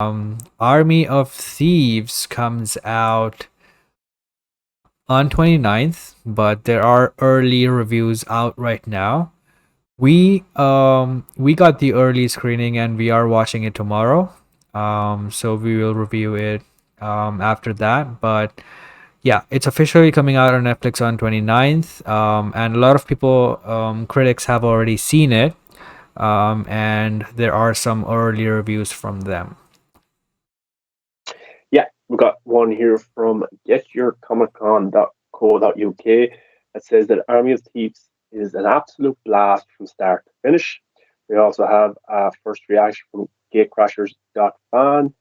Army of Thieves comes out on 29th, but there are early reviews out right now. We got the early screening and we are watching it tomorrow. So we will review it after that. But yeah, it's officially coming out on Netflix on 29th. And a lot of people, critics have already seen it. And there are some early reviews from them. Yeah, we've got one here from getyourcomiccon.co.uk that says that Army of Thieves is an absolute blast from start to finish. We also have a first reaction from gatecrashers.fan.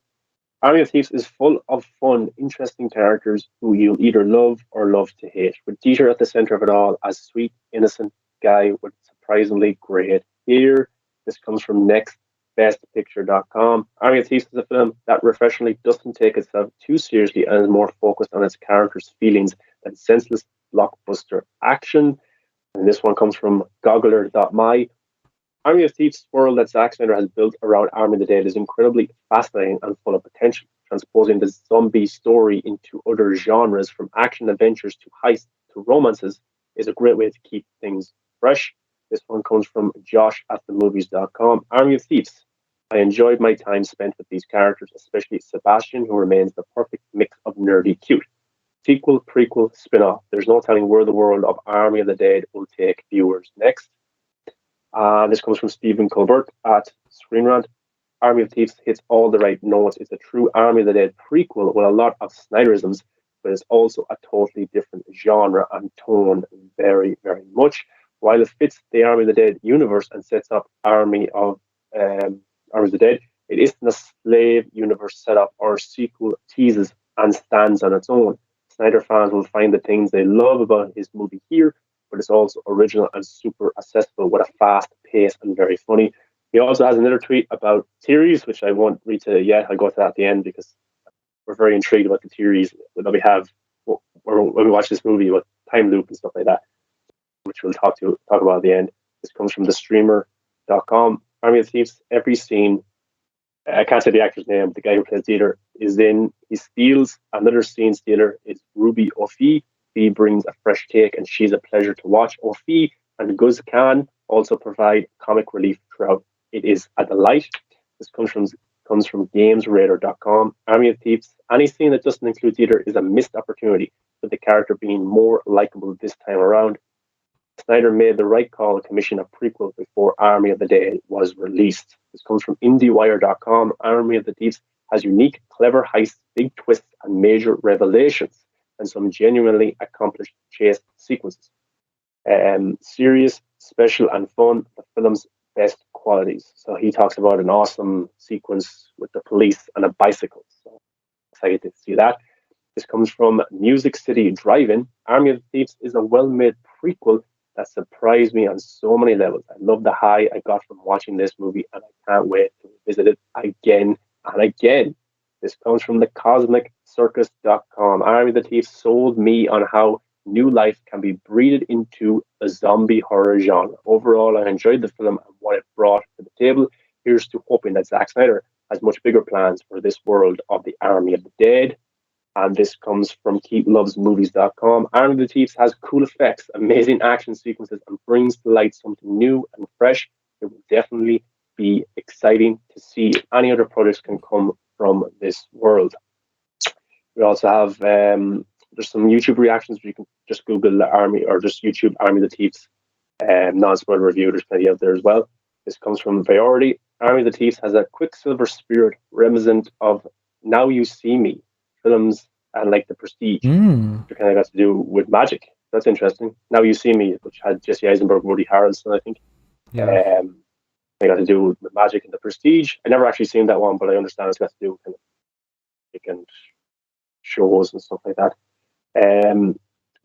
Army of Thieves is full of fun, interesting characters who you'll either love or love to hate, with Dieter at the center of it all as sweet, innocent guy with surprisingly great hair. This comes from nextbestpicture.com. Army of Thieves is a film that refreshingly doesn't take itself too seriously and is more focused on its characters' feelings than senseless blockbuster action. And this one comes from goggler.my. Army of Thieves world that Zack Snyder has built around Army of the Dead is incredibly fascinating and full of potential. Transposing the zombie story into other genres, from action adventures to heists to romances, is a great way to keep things fresh. This one comes from Josh at themovies.com. Army of Thieves. I enjoyed my time spent with these characters, especially Sebastian, who remains the perfect mix of nerdy cute. Sequel, prequel, spin off. There's no telling where the world of Army of the Dead will take viewers next. This comes from Stephen Colbert at Screen Rant. Army of Thieves hits all the right notes. It's a true Army of the Dead prequel with a lot of Snyderisms, but it's also a totally different genre and tone very, very much. While it fits the Army of the Dead universe and sets up Army of the Dead, it isn't a slave universe setup or sequel teases and stands on its own. Snyder fans will find the things they love about his movie here, but it's also original and super accessible with a fast pace and very funny. He also has another tweet about theories, which I won't read to yet. I'll go to that at the end because we're very intrigued about the theories that we have when we watch this movie with time loop and stuff like that, which we'll talk about at the end. This comes from thestreamer.com. Army of Thieves, every scene, I can't say the actor's name, the guy who plays Dieter, is in. He steals. Another scene stealer is Ruby Ofi. He brings a fresh take, and she's a pleasure to watch. Ofi and Guz Khan also provide comic relief throughout. It is a delight. This comes from GamesRadar.com. Army of Thieves. Any scene that doesn't include Dieter is a missed opportunity, with the character being more likable this time around. Snyder made the right call to commission a prequel before Army of the Dead was released. This comes from IndieWire.com. Army of the Thieves has unique, clever heists, big twists, and major revelations, and some genuinely accomplished chase sequences. Serious, special, and fun, the film's best qualities. So he talks about an awesome sequence with the police and a bicycle. So excited to see that. This comes from Music City Drive-In. Army of Thieves is a well-made prequel that surprised me on so many levels. I love the high I got from watching this movie, and I can't wait to visit it again and again. This comes from the CosmicCircus.com. Army of the Thieves sold me on how new life can be breathed into a zombie horror genre. Overall, I enjoyed the film and what it brought to the table. Here's to hoping that Zack Snyder has much bigger plans for this world of the Army of the Dead. And this comes from KeithLovesMovies.com. Army of the Thieves has cool effects, amazing action sequences, and brings to light something new and fresh. It will definitely be exciting to see if any other projects can come from this world. We also have there's some YouTube reactions where you can just Google Army or just YouTube Army of the Thieves non-spoiler review. There's plenty out there as well. This comes from Priority. Army of the Thieves has a Quicksilver spirit reminiscent of Now You See Me films and like The Prestige. Which kind of got to do with magic. That's interesting. Now You See Me, which had Jesse Eisenberg, Woody Harrelson, I think. Yeah. They got to do with magic and The Prestige. I never actually seen that one, but I understand it's got to do with kind of magic and shows and stuff like that.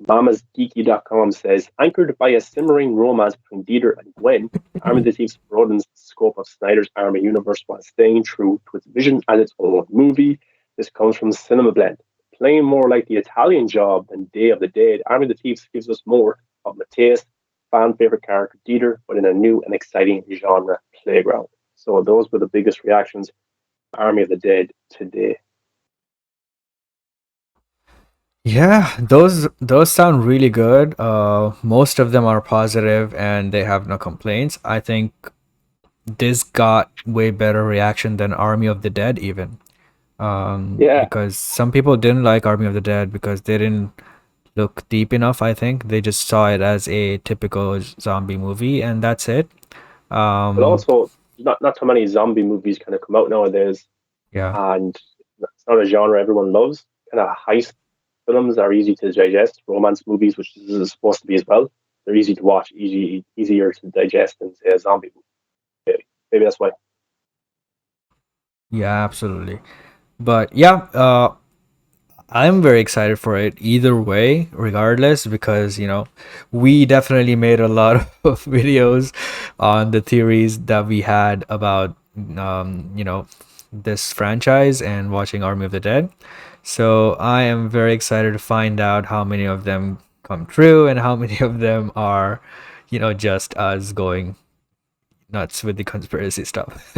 MamasGeeky.com says, anchored by a simmering romance between Dieter and Gwen, Army of the Thieves broadens the scope of Snyder's Army universe while staying true to its vision as its own movie. This comes from Cinema Blend. Playing more like the Italian Job than Day of the Dead, Army of the Thieves gives us more of Mateus, fan favorite character Dieter, but in a new and exciting genre playground. So those were the biggest reactions Army of the Dead today? Yeah, those sound really good. Most of them are positive and they have no complaints. I think this got way better reaction than Army of the Dead even. Yeah, Because some people didn't like Army of the Dead because they didn't look deep enough, I think. They just saw it as a typical zombie movie and that's it. but Um, also not too many zombie movies kind of come out nowadays, yeah. and it's not a genre everyone loves. Kind of heist films are easy to digest. Romance movies, which this is supposed to be as well, they're easy to watch, easier to digest than say a zombie movie. Maybe that's why. Yeah, absolutely. But yeah, I'm very excited for it either way, regardless, because we definitely made a lot of videos on the theories that we had about this franchise and watching Army of the Dead. So I am very excited to find out how many of them come true and how many of them are, just us going nuts with the conspiracy stuff.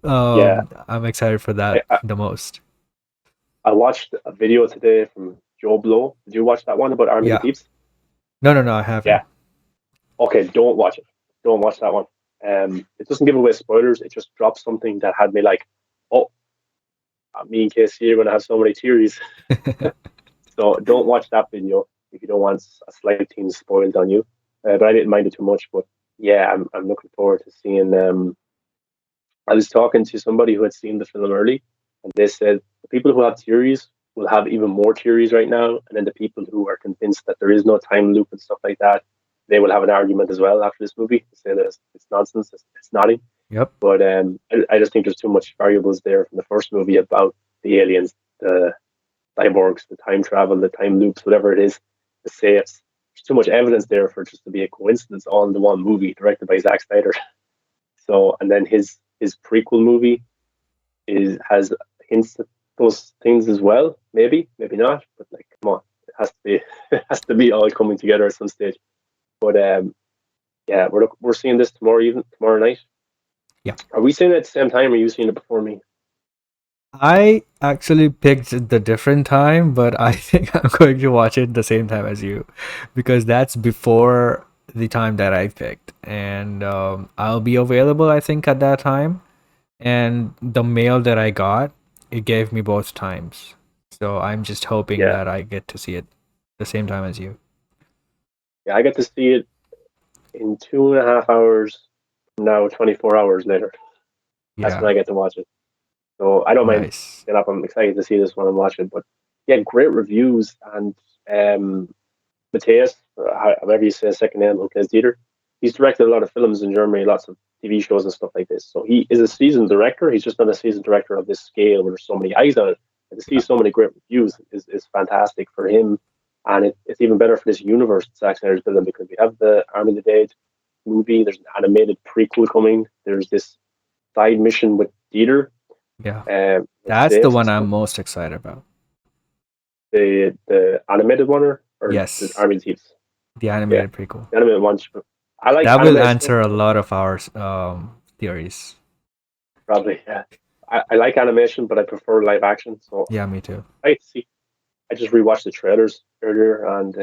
Yeah, I'm excited for I, that I, the most. I watched a video today from Joe Blow. Did you watch that one about Army of the Yeah. Thieves? No, no, no, I haven't. Yeah. Okay, don't watch it. Don't watch that one. It doesn't give away spoilers. It just drops something that had me like, oh, me and Casey are going to have so many theories. So don't watch that video if you don't want a slight thing spoiled on you. But I didn't mind it too much. But yeah, I'm looking forward to seeing. I was talking to somebody who had seen the film early, and they said the people who have theories will have even more theories right now, and then the people who are convinced that there is no time loop and stuff like that, they will have an argument as well after this movie to say that it's nonsense, it's nothing. Yep. But I just think there's too much variables there from the first movie about the aliens, the cyborgs, the time travel, the time loops, whatever it is, to say there's too much evidence there for it just to be a coincidence all in the one movie directed by Zack Snyder. So, and then his prequel movie has hints at those things as well. Maybe not, but like, come on, it has to be it has to be all coming together at some stage. But yeah, we're seeing this tomorrow night. Yeah. Are we seeing it at the same time? Or are you seeing it before me? I actually picked the different time, but I think I'm going to watch it the same time as you because that's before the time that I picked. And I'll be available, I think, at that time. And the mail that I got, it gave me both times. So I'm just hoping Yeah, that I get to see it the same time as you. yeah, I get to see it in 2.5 hours from now, 24 hours later. That's Yeah. when I get to watch it. So I don't mind Nice. getting up. I'm excited to see this when I'm watching. But yeah, great reviews and Matthias, however you say his second name, who plays Dieter, he's directed a lot of films in Germany, lots of TV shows and stuff like this. So he is a seasoned director. He's just not a seasoned director of this scale where there's so many eyes on it. And to see Yeah. so many great reviews is fantastic for him. And it's even better for this universe that Zack Snyder's building because we have the Army of the Dead movie, there's an animated prequel coming, there's this side mission with Dieter, Yeah. with That's the safes and one I'm stuff. most excited about. The animated one or the Yes. Army of Thieves? The Yeah, animated prequel. the animated one. I like That will animated stuff. answer a lot of our theories. Probably, yeah. I like animation, but I prefer live action. So Yeah, me too. I see. I just rewatched the trailers earlier, and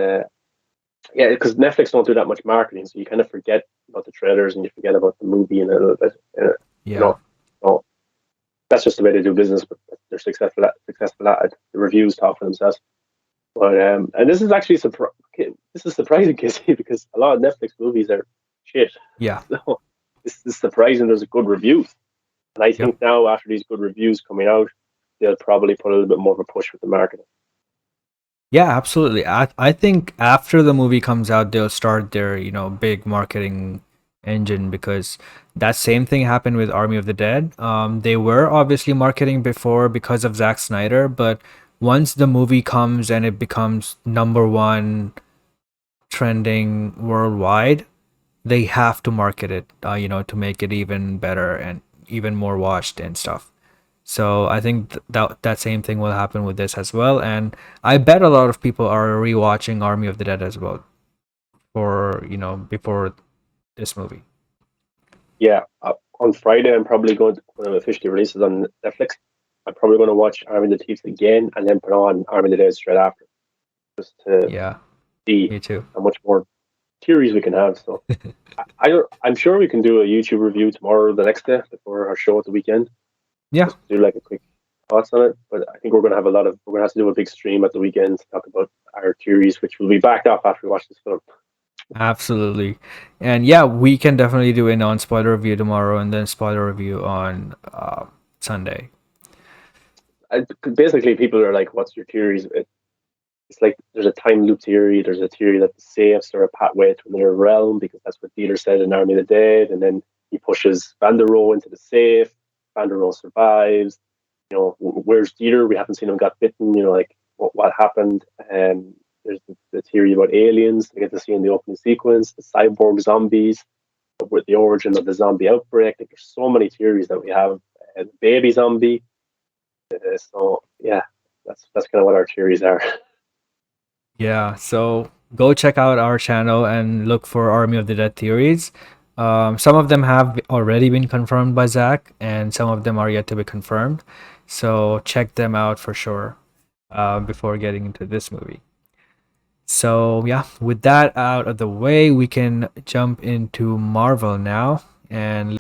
yeah, because Netflix don't do that much marketing, so you kind of forget about the trailers and you forget about the movie in a little bit. You Yeah. know, so that's just the way they do business. But they're successful at it. The reviews talk for themselves. But and this is actually this is surprising, Casey, because a lot of Netflix movies are shit. Yeah. So this is surprising. There's good reviews. And I Yep. think now, after these good reviews coming out, they'll probably put a little bit more of a push with the marketing. Yeah, absolutely. I think after the movie comes out, they'll start their, big marketing engine because that same thing happened with Army of the Dead. They were obviously marketing before because of Zack Snyder, but once the movie comes and it becomes number one trending worldwide, they have to market it, to make it even better and even more watched and stuff. So I think that same thing will happen with this as well, and I bet a lot of people are rewatching Army of the Dead as well for before this movie. Yeah, on Friday, I'm probably going to, when it officially releases on Netflix, I'm probably going to watch Army of the Thieves again and then put on Army of the Dead straight after, just to Yeah, see me too. how much more theories we can have. So I don't, I'm sure we can do a YouTube review tomorrow or the next day before our show at the weekend, Yeah, just to do like a quick thoughts on it. But I think we're going to have a lot of, we're going to have to do a big stream at the weekend to talk about our theories, which will be backed up after we watch this film. absolutely. And yeah, we can definitely do a non-spoiler review tomorrow and then spoiler review on Sunday. Basically, people are like, "What's your theories?" It's like there's a time loop theory. There's a theory that the safes are a pathway to another realm because that's what Dieter said in Army of the Dead, and then he pushes Van der Rohe into the safe. Van der Rohe survives. You know, where's Dieter? We haven't seen him got bitten. You know, like what happened? And there's the theory about aliens. We get to see in the opening sequence the cyborg zombies, with the origin of the zombie outbreak. Like, there's so many theories that we have. Baby zombie. So yeah, that's kind of what our theories are. Yeah, so go check out our channel and look for Army of the Dead theories. Some of them have already been confirmed by Zack, and some of them are yet to be confirmed. So check them out for sure before getting into this movie. So yeah, with that out of the way, we can jump into Marvel now and